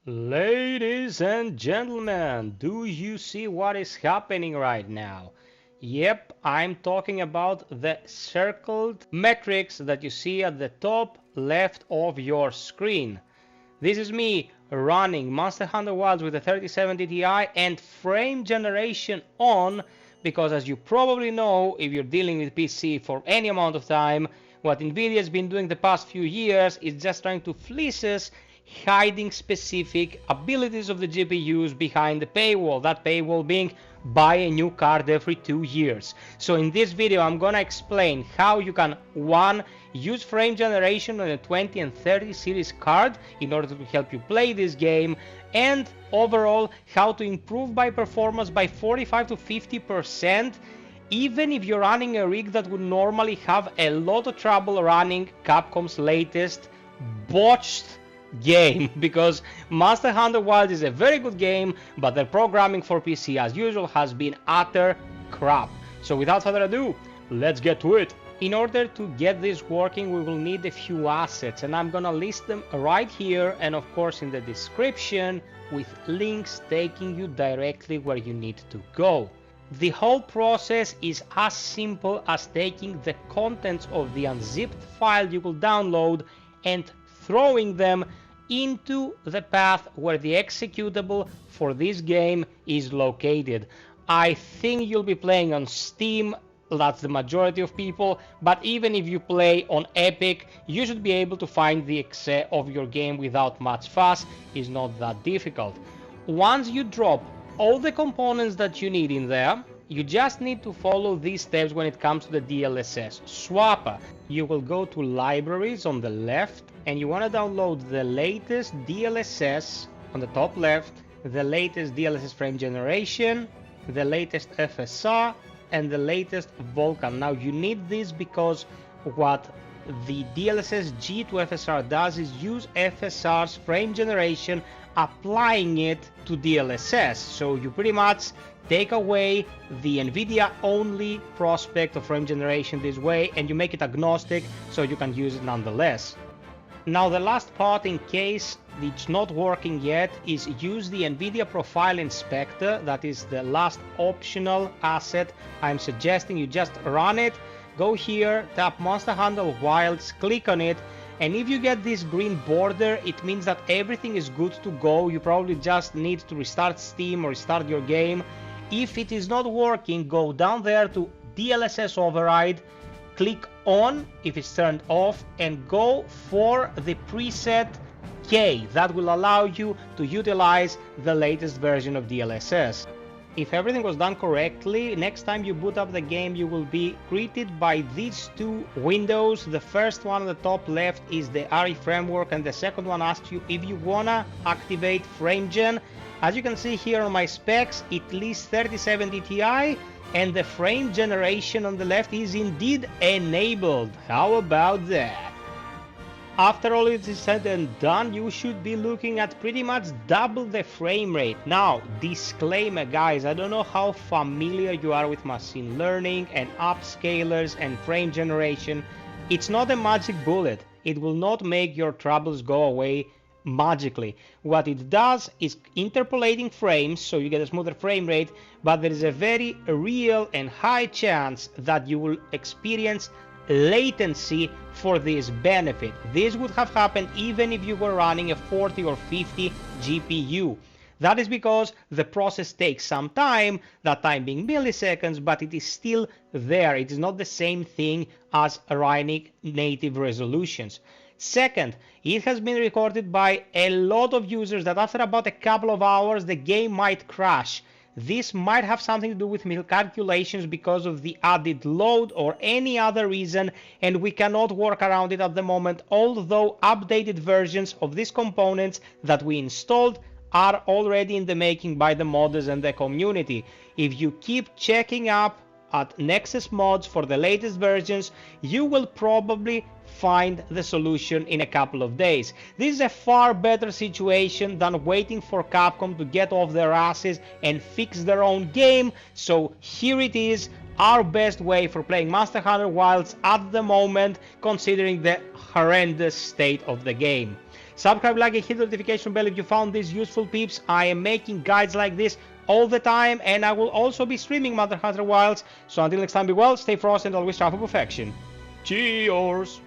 Ladies and gentlemen, do you see what is happening right now? Yep, I'm talking about the circled metrics that you see at the top left of your screen. This is me running Monster Hunter Wilds with a 3070 Ti and frame generation on, because as you probably know, if you're dealing with PC for any amount of time, what Nvidia has been doing the past few years is just trying to fleece us, hiding specific abilities of the GPUs behind the paywall, that paywall being buy a new card every 2 years. So in this video I'm gonna explain how you can, one, use frame generation on a 20 and 30 series card in order to help you play this game, and overall how to improve by performance by 45 to 50%, even if you're running a rig that would normally have a lot of trouble running Capcom's latest botched game, because Monster Hunter Wilds is a very good game, but the programming for PC as usual has been utter crap. So without further ado, let's get to it. In order to get this working, we will need a few assets, and I'm gonna list them right here and of course in the description, with links taking you directly where you need to go. The whole process is as simple as taking the contents of the unzipped file you will download and throwing them into the path where the executable for this game is located. I think you'll be playing on Steam, that's the majority of people, but even if you play on Epic, you should be able to find the exe of your game without much fuss. It's not that difficult. Once you drop all the components that you need in there, you just need to follow these steps when it comes to the DLSS swapper. You will go to libraries on the left and you want to download the latest DLSS on the top left, the latest DLSS frame generation, the latest FSR, and the latest Vulkan. Now you need this because what the DLSSG to FSR does is use FSR's frame generation, applying it to DLSS. So you pretty much take away the Nvidia only prospect of frame generation this way and you make it agnostic so you can use it nonetheless. Now the last part, in case it's not working yet, is use the Nvidia Profile Inspector. That is the last optional asset I'm suggesting. You just run it, go here, tap Monster Hunter Wilds, click on it, and if you get this green border, it means that everything is good to go. You probably just need to restart Steam or restart your game. If it is not working, go down there to DLSS Override, click on if it's turned off, and go for the preset K. That will allow you to utilize the latest version of DLSS. If everything was done correctly, next time you boot up the game, you will be greeted by these two windows. The first one on the top left is the RE framework, and the second one asks you if you wanna activate FrameGen. As you can see here on my specs, it lists 3070 Ti, and the frame generation on the left is indeed enabled. How about that? After all it is said and done, you should be looking at pretty much double the frame rate. Now, disclaimer guys, I don't know how familiar you are with machine learning and upscalers and frame generation. It's not a magic bullet. It will not make your troubles go away magically. What it does is interpolating frames so you get a smoother frame rate, but there is a very real and high chance that you will experience latency for this benefit. This would have happened even if you were running a 40 or 50 GPU. That is because the process takes some time, that time being milliseconds, but it is still there. It is not the same thing as running native resolutions. Second, it has been recorded by a lot of users that after about a couple of hours the game might crash. This might have something to do with calculations because of the added load or any other reason, and we cannot work around it at the moment, although updated versions of these components that we installed are already in the making by the modders and the community. If you keep checking up at Nexus Mods for the latest versions, you will probably find the solution in a couple of days. This is a far better situation than waiting for Capcom to get off their asses and fix their own game. So here it is, our best way for playing Monster Hunter Wilds at the moment, considering the horrendous state of the game. Subscribe, like, and hit the notification bell if you found this useful, peeps. I am making guides like this all the time, and I will also be streaming Mother Hunter Wilds. So until next time, be well, stay frosty, and always strive for perfection. Cheers!